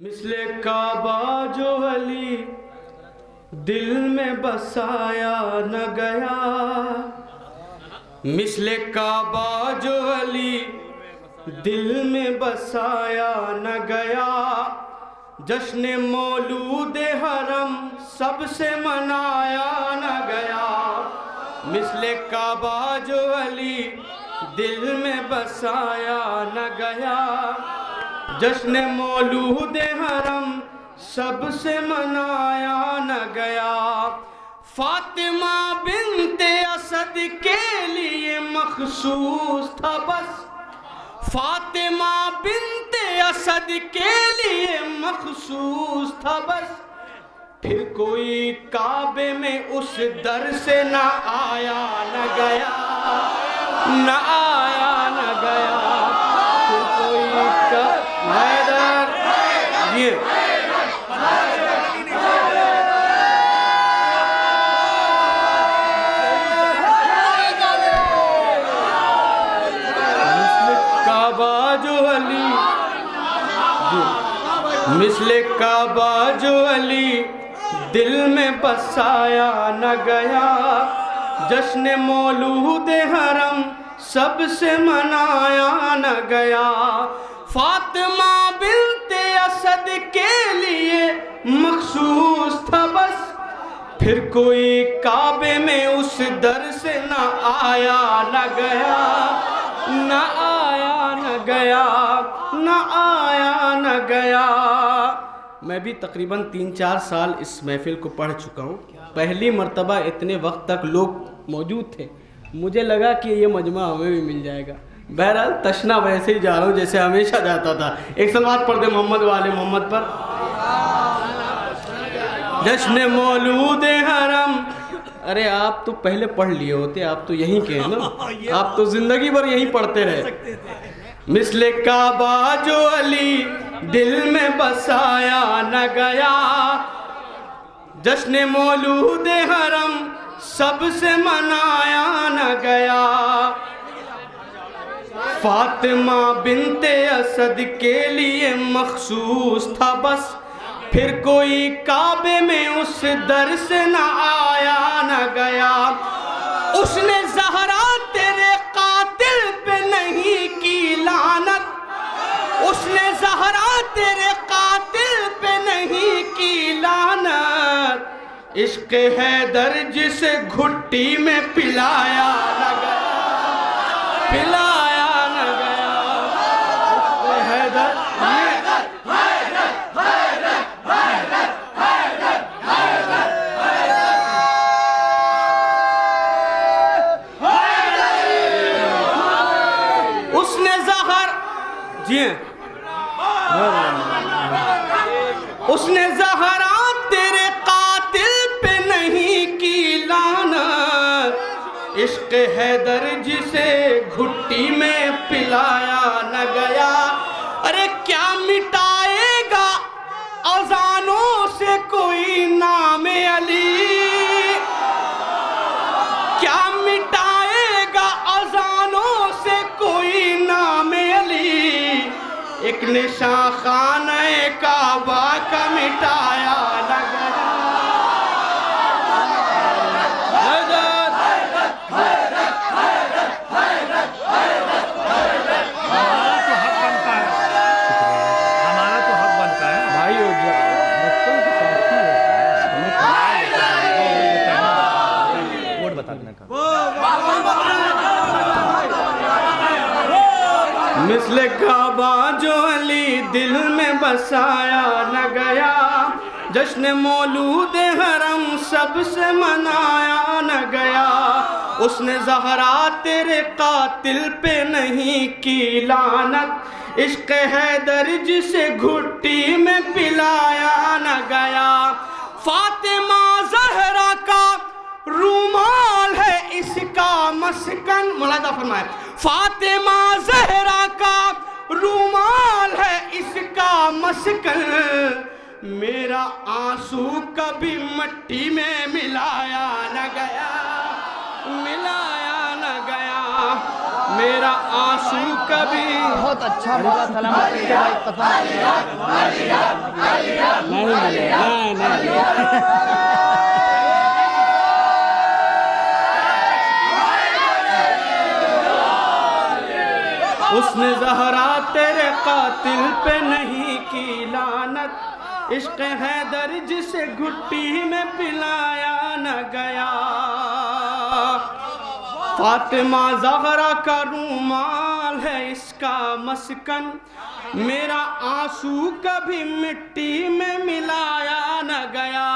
مثل کعبہ جو علی دل میں بسایا نہ گیا، مثل کعبہ جو علی دل میں بسایا نہ گیا، جشن مولود حرم سب سے منایا نہ گیا، مثل کعبہ جو علی دل میں بسایا نہ گیا، جشن مولود حرم سب سے منایا نہ گیا، فاطمہ بنت اسد کے لیے مخصوص تھا بس، فاطمہ بنت اسد کے لیے مخصوص تھا بس، پھر کوئی کعبے میں اس در سے نہ آیا نہ گیا، نہ آیا نہ گیا، پھر کوئی حیدر یہ مثل کعبہ جو علی دل میں بسایا نہ گیا، جشن مولود حرم سب سے منایا نہ گیا، فاطمہ بنت اسد کے لیے مخصوص تھا بس، پھر کوئی کعبے میں اس در سے نہ آیا نہ گیا، نہ آیا نہ گیا، نہ آیا نہ گیا۔ میں بھی تقریباً 3-4 سال اس محفل کو پڑھ چکا ہوں، پہلی مرتبہ اتنے وقت تک لوگ موجود تھے، مجھے لگا کہ یہ مجمع ہمیں بھی مل جائے گا، بہرحال تشنا ویسے ہی جا رہا ہوں جیسے ہمیشہ جاتا تھا۔ ایک صلوات پڑھ دیں محمد والے محمد پر۔ جشن مولود حرم، ارے آپ تو پہلے پڑھ لیے ہوتے، آپ تو یہیں کے ہیں نا، آپ تو زندگی بھر یہیں پڑھتے رہے۔ مثل کعبہ جو علی دل میں بسایا نہ گیا، جشن مولود حرم سب سے منایا نہ گیا، فاطمہ بنت اسد کے لیے مخصوص تھا بس، پھر کوئی کعبے میں اس در سے نہ آیا نہ گیا، اس نے زہرا تیرے قاتل پہ نہیں کی لعنت، اس نے زہرا تیرے قاتل پہ نہیں کی لعنت، عشق حیدر جسے گھٹی میں پلایا نہ گیا، پلایا نہ گیا، عشق حیدر اس نے زہرا تیرے قاتل پہ نہیں کی لعنت، عشق حیدر جسے گھٹی میں پلایا نہ گیا، ارے کیا مٹائے گا اذانوں سے کوئی نام علی، کیا مٹائے گا اذانوں سے کوئی نام علی، ایک نشان خانہ کعبہ کا مٹایا نہ گیا۔ ہمارا تو حق بنتا ہے بھائی بچوں کی ساتھی ہے، کوڈ بتا دینا کا۔ مثل کعبہ جو علی دل میں بسایا نہ گیا، جشن مولود حرم سب سے منایا نہ گیا، اس نے زہرا تیرے قاتل پہ نہیں کی لعنت، عشق حیدر جسے گھٹی میں پلایا نہ گیا، فاطمہ زہرا کا رومال ہے اس کا مسکن، ملاحظہ فرمائے، فاطمہ زہرا کا رومال ہے اس کا مسکن، میرا آنسو کبھی مٹی میں ملایا نہ گیا، ملایا نہ گیا، میرا آنسو کبھی بہت اچھا بولا سلامت کے بھائی قسم نہیں اس نے زہرا تیرے قاتل پہ نہیں کی لعنت عشق حیدر جسے گھٹی میں پلایا نہ گیا فاطمہ زہرا کا رومال ہے اس کا مسکن میرا آنسو کبھی مٹی میں ملایا نہ گیا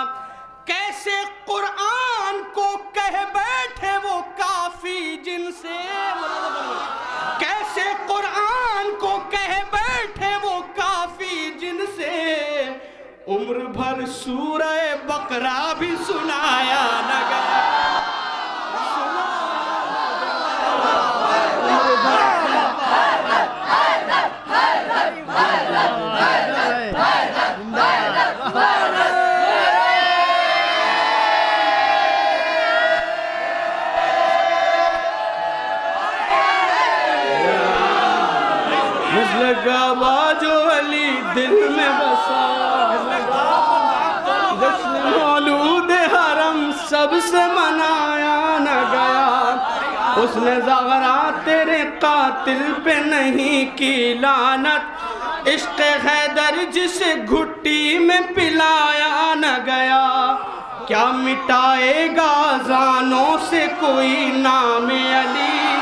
کیسے قرآن کو کہہ بیٹھے وہ کافی جن سے کیسے قرآن کو کہہ بیٹھے وہ کافی جن سے عمر بھر سورہ بقرہ بھی سنایا نہ گیا لگا باجو علی دل میں بسا جشن مولود حرم سب سے منایا نہ گیا اس نے زہرا تیرے قاتل پہ نہیں کی لعنت عشق حیدر جسے گھٹی میں پلایا نہ گیا کیا مٹائے گا اذانوں سے کوئی نام علی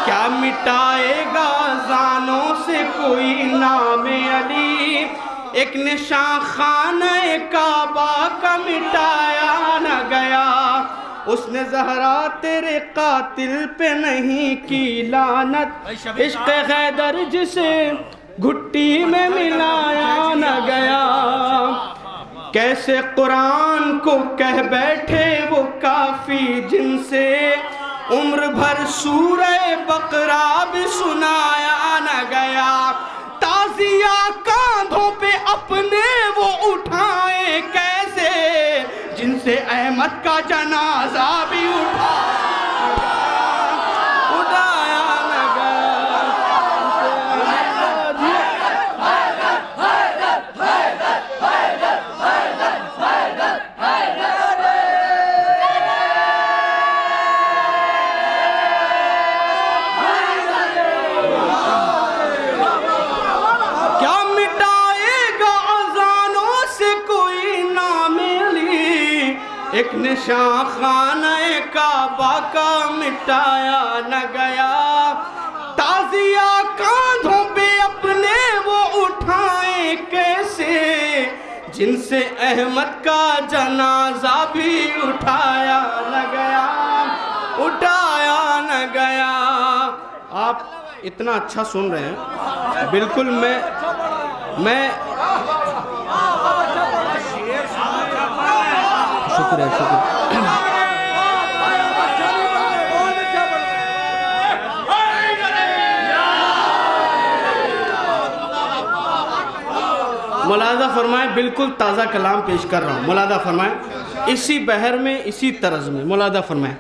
کیا مٹائے گا اذانوں سے کوئی نام علی ایک نشان خانہ کعبہ کا مٹایا نہ گیا اس نے زہرا تیرے قاتل پہ نہیں کی لعنت عشق حیدر جسے گھٹی میں ملایا نہ گیا کیسے قرآن کو کہہ بیٹھے وہ کافی جن سے عمر بھر سورہ بقرہ بھی سنایا نہ گیا تازیہ کاندھوں پہ اپنے وہ اٹھائیں کیسے جن سے احمد کا جنازہ بھی اٹھایا نہ گیا ایک نشان خانہ کعبہ کا مٹایا نہ گیا تازیہ کاندھوں پہ اپنے وہ اٹھائیں کیسے جن سے احمد کا جنازہ بھی اٹھایا نہ گیا آپ اتنا اچھا سن رہے ہیں بالکل میں شکریہ ملاحظہ فرمائیں بالکل تازہ کلام پیش کر رہا ہوں ملاحظہ فرمائیں اسی بحر میں اسی طرز میں ملاحظہ فرمائیں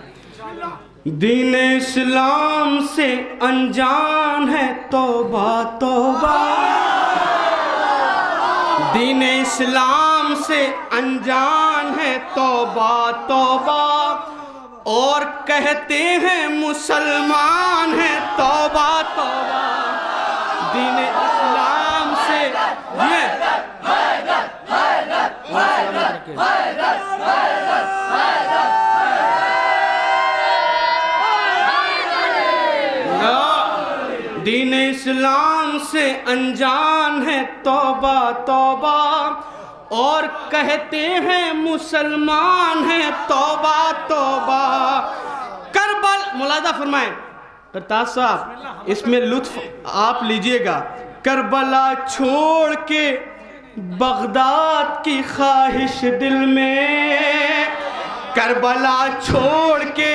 دین اسلام سے انجان ہے توبہ توبہ دین اسلام سے انجان ہے توبہ توبہ اور کہتے ہیں مسلمان ہیں توبہ توبہ دین اسلام سے دین اسلام سے انجان ہے توبہ توبہ اور کہتے ہیں مسلمان ہیں توبہ توبہ کربلا ملاحظہ فرمائیں کرتاز صاحب اس میں لطف آپ لیجئے گا کربلا چھوڑ کے بغداد کی خواہش دل میں کربلا چھوڑ کے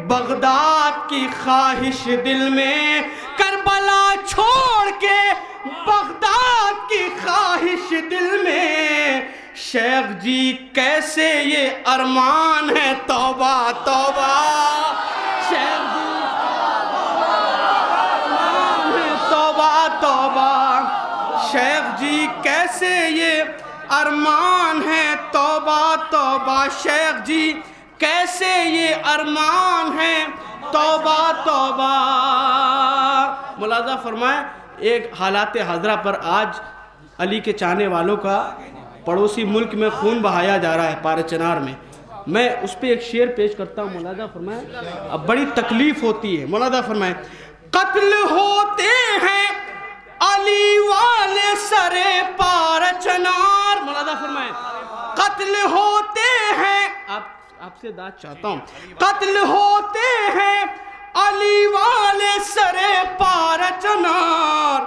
بغداد کی خواہش دل میں کربلا چھوڑ کے بغداد کی خواہش دل میں شیخ جی کیسے یہ ارمان ہے توبہ توبہ شیخ جی کیسے یہ ارمان ہے توبہ توبہ شیخ جی کیسے یہ ارمان ہے توبہ توبہ. ملاحظہ فرمائیں ایک حالات حاضرہ پر آج علی کے چاہنے والوں کا پڑوسی ملک میں خون بہایا جا رہا ہے پارے چنار میں. میں اس پہ ایک شعر پیش کرتا ہوں. ملاحظہ فرمائیں اب بڑی تکلیف ہوتی ہے. ملاحظہ فرمائیں قتل ہوتے ہیں علی والے سرے پارے چنار. ملاحظہ فرمائیں قتل ہوتے ہیں آپ سے داد چاہتا ہوں. قتل ہوتے ہیں علی والے سرے پارے چنار.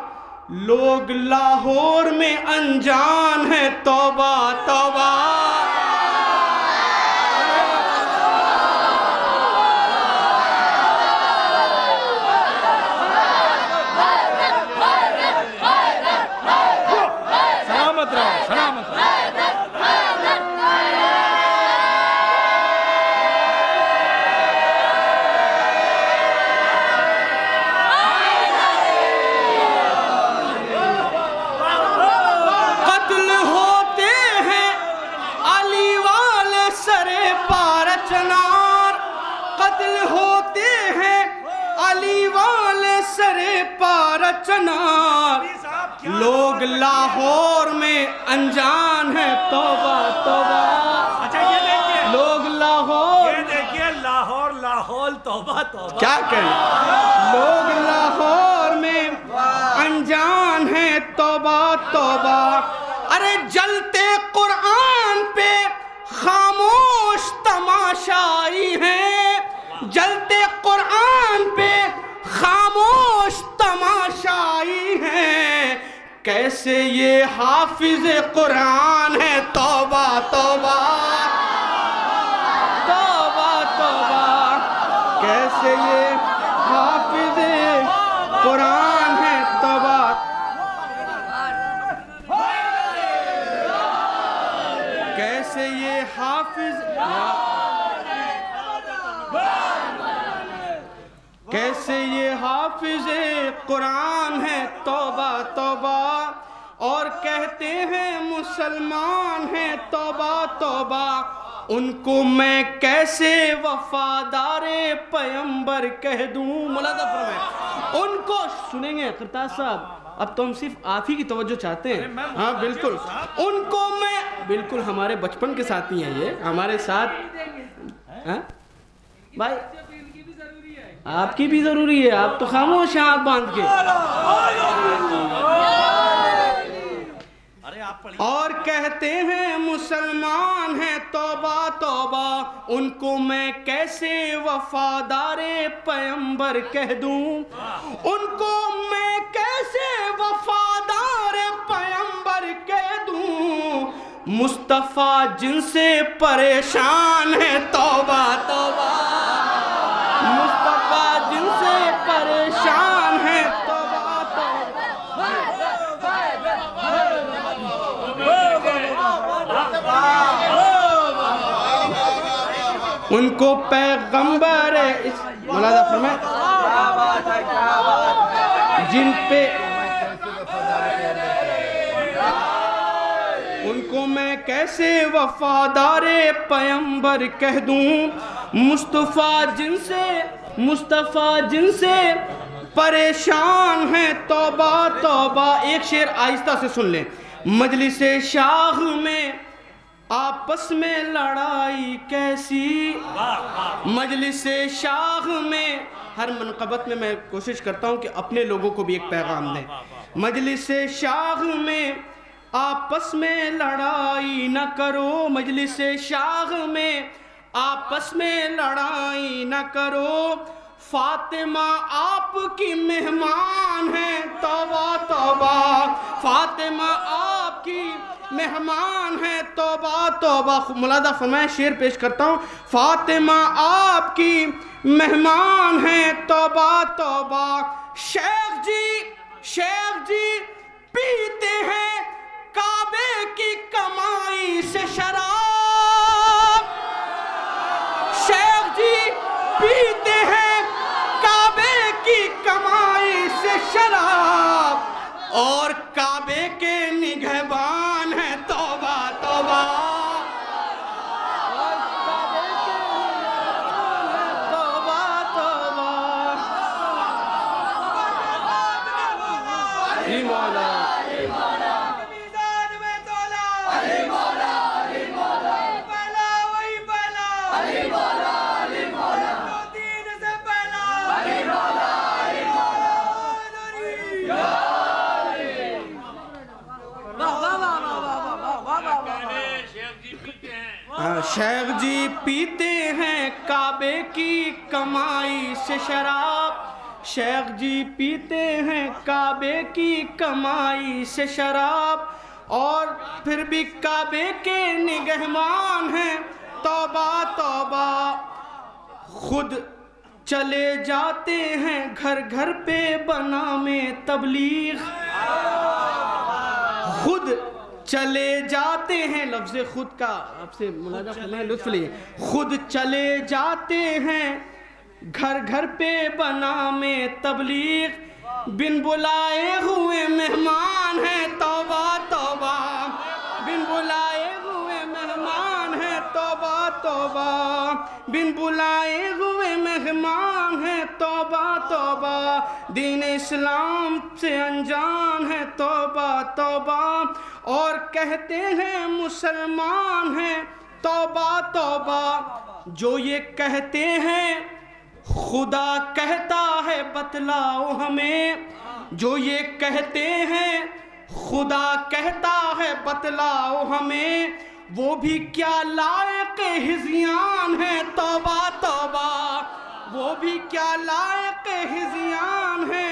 لوگ لاہور میں انجان ہے توبہ توبہ. سلامت رہو سلامت رہو. چنار لوگ لاہور میں انجان ہے توبہ توبہ. اچھا یہ دیکھیے لوگ لاہور یہ دیکھیے لاہور لاہور توبہ توبہ کیا کہیں لوگ لاہور میں انجان ہے توبہ توبہ. ارے جلتے قرآن پہ خاموش تماشائی ہیں. جلتے قرآن پہ خاموش تماشائی ہیں. کیسے یہ حافظ قرآن ہے توبہ توبہ توبہ توبہ. کیسے یہ حافظ قرآن ہے توبہ. کیسے یہ حافظ کیسے یہ حافظ قرآن ہے توبہ توبہ. اور کہتے ہیں مسلمان ہیں توبہ توبہ. ان کو میں کیسے وفادار پیمبر کہہ دوں. ملاحظہ فرمائیں ان کو سنیں گے کرتاز صاحب اب تو ہم صرف آپ ہی کی توجہ چاہتے ہیں. ہاں بالکل ان کو میں بالکل ہمارے بچپن کے ساتھی ہیں یہ ہمارے ساتھ. بھائی آپ کی بھی ضروری ہے. آپ تو خاموش ہیں ہاتھ باندھ کے. اور کہتے ہیں مسلمان ہیں توبہ توبہ. ان کو میں کیسے وفادار پیمبر کہہ دوں. ان کو میں کیسے وفادار پیمبر کہہ دوں. مصطفیٰ جن سے پریشان ہے توبہ توبہ. مصطفیٰ جن سے پریشان ہے توبہ توبہ. ان کو پیغمبر ملاحظہ فرمائیں جن پہ ان کو میں کیسے وفادار پیمبر کہہ دوں. مصطفیٰ جن سے پریشان ہے توبہ توبہ. ایک شعر آہستہ سے سن لیں. مجلس شاہ میں آپس میں لڑائی کیسی. مجلس شاہ میں ہر منقبت میں کوشش کرتا ہوں کہ اپنے لوگوں کو بھی ایک پیغام دیں. مجلس شاہ میں آپس میں لڑائی نہ کرو. مجلس شاہ میں آپس میں لڑائی نہ کرو. فاطمہ آپ کی مہمان ہیں توبہ توبہ. فاطمہ آپ کی مہمان ہیں توبہ توبہ. ملاحظہ فرمائیں شعر پیش کرتا ہوں. فاطمہ آپ کی مہمان ہیں توبہ توبہ. شیخ جی پیتے ہیں کعبے کی کمائی سے شراب. شیخ جی پیتے ہیں کعبے کی کمائی سے شراب. اور کعبے کے نگہبان شیخ جی پیتے ہیں کعبے کی کمائی سے شراب، شیخ جی پیتے ہیں کعبے کی کمائی سے شراب، اور پھر بھی کعبے کے نگہبان ہیں، توبہ توبہ، خود چلے جاتے ہیں گھر گھر پہ بنام تبلیغ، خود چلے جاتے ہیں، لفظ خود کا آپ سے ملاحظہ فرمائیں، لطف لیے، خود چلے جاتے ہیں گھر گھر پہ بنام تبلیغ، بن بلائے ہوئے مہمان ہیں، توبہ توبہ، بن بلائے ہوئے مہمان ہیں، توبہ توبہ، بن بلائے ہوئے مہمان ہیں، توبہ توبہ، دین اسلام سے انجان ہے، توبہ توبہ، اور کہتے ہیں مسلمان ہیں، توبہ توبہ، جو یہ کہتے ہیں خدا کہتا ہے بتلاؤ ہمیں، جو یہ کہتے ہیں خدا کہتا ہے بتلاؤ ہمیں، وہ بھی کیا لائق ہذیان ہے، توبہ توبہ، وہ بھی کیا لائق ہذیان ہے،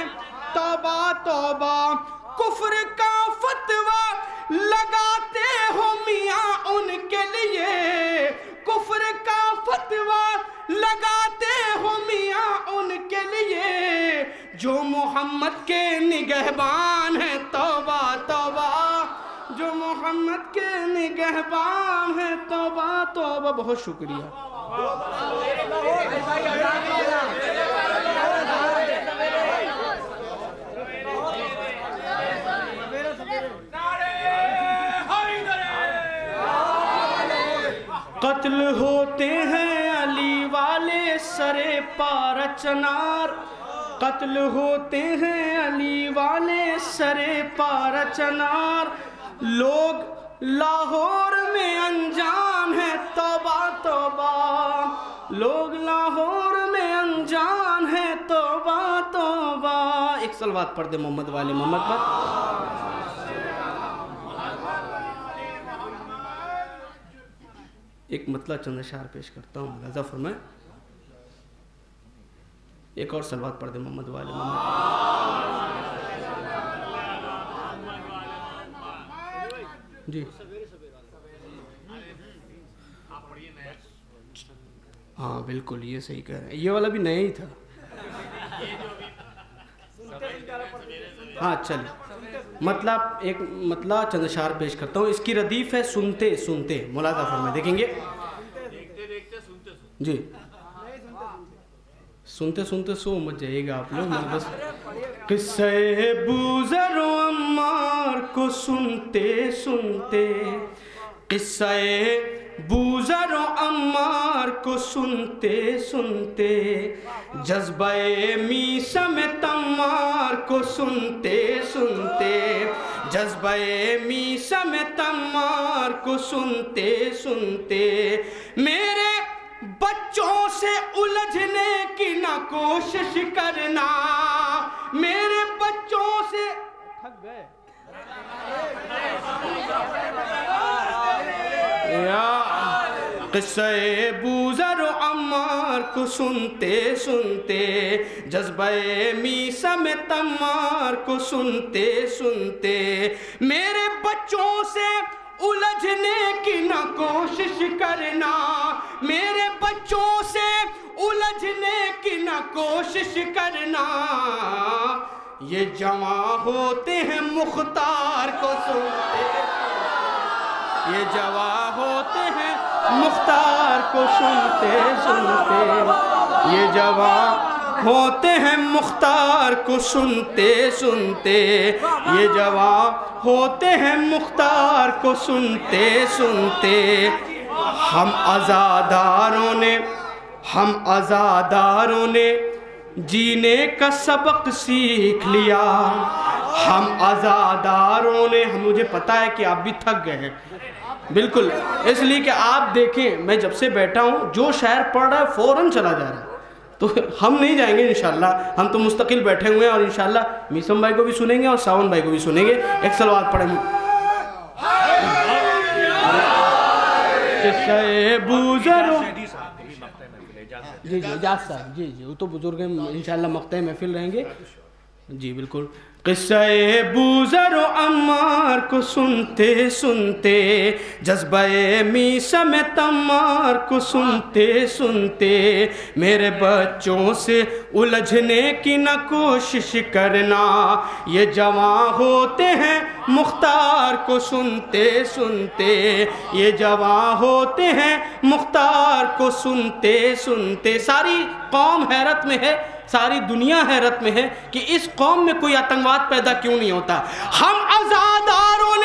توبہ توبہ، کفر کا فتویٰ لگاتے ہو میاں ان کے لیے، کفر کا فتویٰ لگاتے ہو میاں ان کے لیے، جو محمد کے نگہبان ہیں، توبہ توبہ، جو محمد کے نگہبان ہیں، توبہ توبہ۔ بہت شکریہ۔ قتل ہوتے ہیں علی والے سرے پار چنار، قتل ہوتے ہیں علی والے سرے پار چنار، لوگ لاہور میں انجان ہیں، توبہ توبہ، لوگ لاہور میں انجان ہیں، توبہ توبہ۔ ایک صلوات پڑھ دے محمد والے محمد پر۔ ایک مطلع چند اشعار پیش کرتا ہوں، ملاحظہ فرمائیں۔ ایک اور صلوات پڑھ دے محمد والے محمد۔ جی ہاں بالکل یہ صحیح کہہ رہے ہیں، یہ والا بھی نیا ہی تھا۔ ہاں چلیے، مطلب ایک مطلع چند اشعار پیش کرتا ہوں، اس کی ردیف ہے سنتے سنتے، ملاحظہ فرمائیں، دیکھیں گے جی، سنتے سنتے سو مت جائیے گا آپ لوگ، بس قصہ بوذر و عمار کو سنتے سنتے، قصہ بوذر و عمار کو سنتے سنتے، جذبہ میثم تمار کو سنتے سنتے، جذبہ میثم تمار کو سنتے سنتے، میرے بچوں سے الجھنے کی نہ کوشش کرنا، میرے بچوں سے تھک گئے قصہ بوذر و عمار کو سنتے سنتے، جذبہ میثم تمار کو سنتے سنتے، میرے بچوں سے الجھنے کی نہ کوشش کرنا، میرے بچوں سے الجھنے کی نہ کوشش کرنا، یہ جوان ہوتے ہیں مختار کو سنتے، یہ جوان ہوتے ہیں مختار کو سنتے سنتے، یہ جوان ہوتے ہیں مختار کو سنتے سنتے، یہ جوان ہوتے ہیں مختار کو سنتے سنتے، ہم عزاداروں نے جینے کا سبق سیکھ لیا، ہم عزاداروں نے، مجھے پتا ہے کہ آپ بھی تھک گئے ہیں بالکل، اس لیے کہ آپ دیکھیں میں جب سے بیٹھا ہوں جو شاعر پڑھ رہا ہے فوراً چلا جا رہا ہے، تو ہم نہیں جائیں گے انشاءاللہ، ہم تو مستقل بیٹھے ہوئے ہیں، اور انشاءاللہ میثم بھائی کو بھی سنیں گے اور ساون بھائی کو بھی سنیں گے۔ ایک صلوات پڑھیں گے، قصہ بوزر جی اجاز صاحب جی وہ تو بزرگ ہیں انشاءاللہ مقطع محفل رہیں گے جی بالکل قصہ بوزر و عمار کو سنتے سنتے جذبہ میسہ میں تمار کو سنتے سنتے میرے بچوں سے الجھنے کی نہ کوشش کرنا یہ جوان ہوتے ہیں مختار کو سنتے سنتے یہ جوان ہوتے ہیں مختار کو سنتے سنتے ساری قوم حیرت میں ہے ساری دنیا حیرت میں ہے کہ اس قوم میں کوئی آتنکواد پیدا کیوں نہیں ہوتا ہم عزاداروں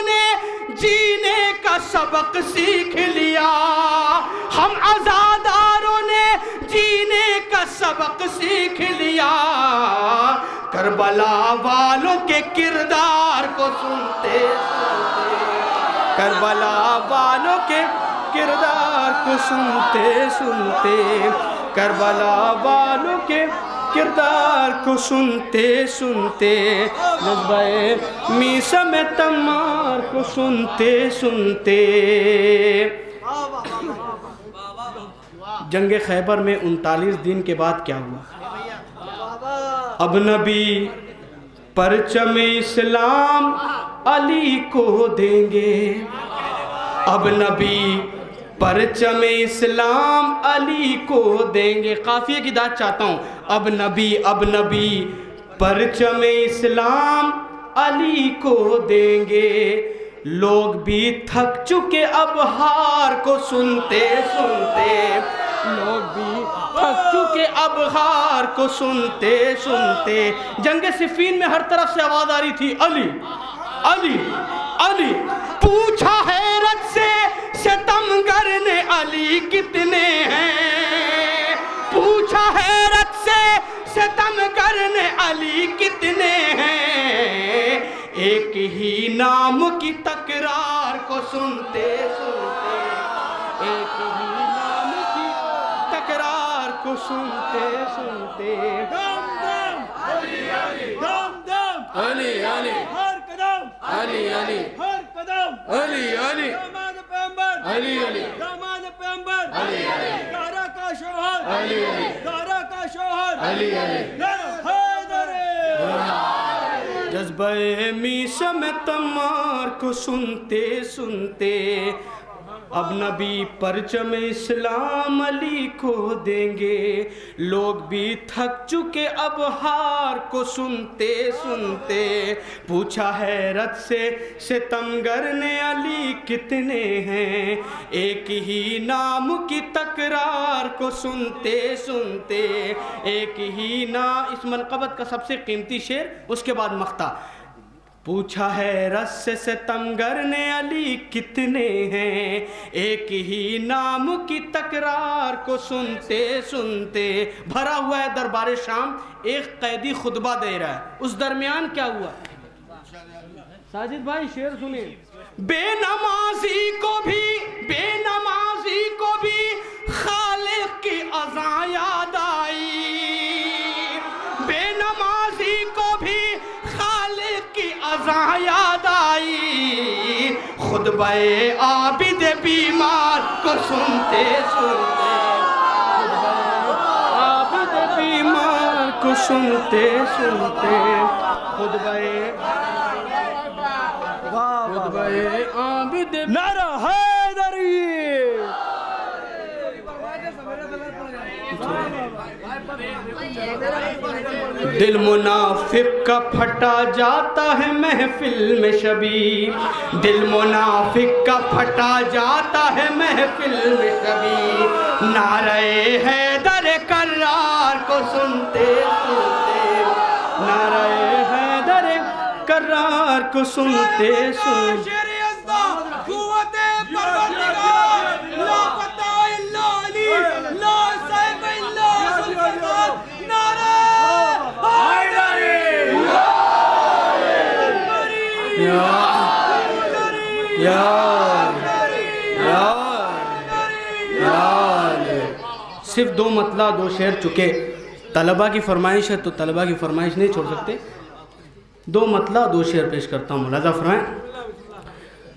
نے جینے کا سبق سیکھ لیا ہم عزاداروں نے جینے کا سبق سیکھ لیا کربلا والوں کے کردار کو سنتے سنتے کربلا والوں کے کردار کو سنتے سنتے کربلا والوں کے کردار کو سنتے سنتے جذبہ میسہ میں تمار کو سنتے سنتے جنگ خیبر میں 39 دن کے بعد کیا ہوا اب نبی پرچم اسلام علی کو دیں گے اب نبی پرچم اسلام علی کو دیں گے قافیہ کی داد چاہتا ہوں اب نبی پرچم اسلام علی کو دیں گے لوگ بھی تھک چکے اب ہار کو سنتے سنتے لوگ بھی تھک چکے اب ہار کو سنتے سنتے جنگ صفین میں ہر طرف سے آواز آ رہی تھی علی علی علی پوچھا حیرت سے ستمگر نے علی کتنے ہیں پوچھا حیرت سے ستمگر نے علی کتنے ہیں ایک ہی نام کی تکرار کو سنتے سنتے ایک ہی نام کی تکرار کو سنتے سنتے علی علی علی علی ہر قدم علی علی ہر قدم علی علی داماد پیغمبر علی علی داماد پیغمبر علی علی دارا کا شوہر علی علی دارا کا شوہر علی علی حیدر جذبہ میسہ میں تمار کو سنتے سنتے اب نبی پرچم اسلام علی کو دیں گے لوگ بھی تھک چکے اب ہار کو سنتے سنتے پوچھا حیرت سے ستمگر نے علی کتنے ہیں ایک ہی نام کی تکرار کو سنتے سنتے ایک ہی نام اس منقبت کا سب سے قیمتی شعر اس کے بعد مقطع پوچھا حیرت سے ستمگر نے علی کتنے ہیں ایک ہی نام کی تکرار کو سنتے سنتے بھرا ہوا ہے دربار شام ایک قیدی خطبہ دے رہا ہے اس درمیان کیا ہوا ساجد بھائی شعر سنیں بے نمازی کو بھی خالق کی اذاں یاد آئی بے نمازی کو بھی اذاں یاد آئی خطبہ عابد بیمار کو سنتے سنتے عابد بیمار کو سنتے سنتے خطبہ عابد نعرہ حیدری دل منافق کا پھٹا جاتا ہے محفل میں شبیب دل منافق کا پھٹا جاتا ہے محفل میں شبیب نعرہ حیدر کرار کو سنتے سنتے نعرہ حیدر کرار کو سنتے سنتے صرف دو مطلع دو شعر چکے طلبہ کی فرمائش ہے تو طلبہ کی فرمائش نہیں چھوڑ سکتے دو مطلع دو شعر پیش کرتا ہوں ملاحظہ فرمائیں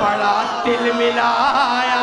پڑا تل ملایا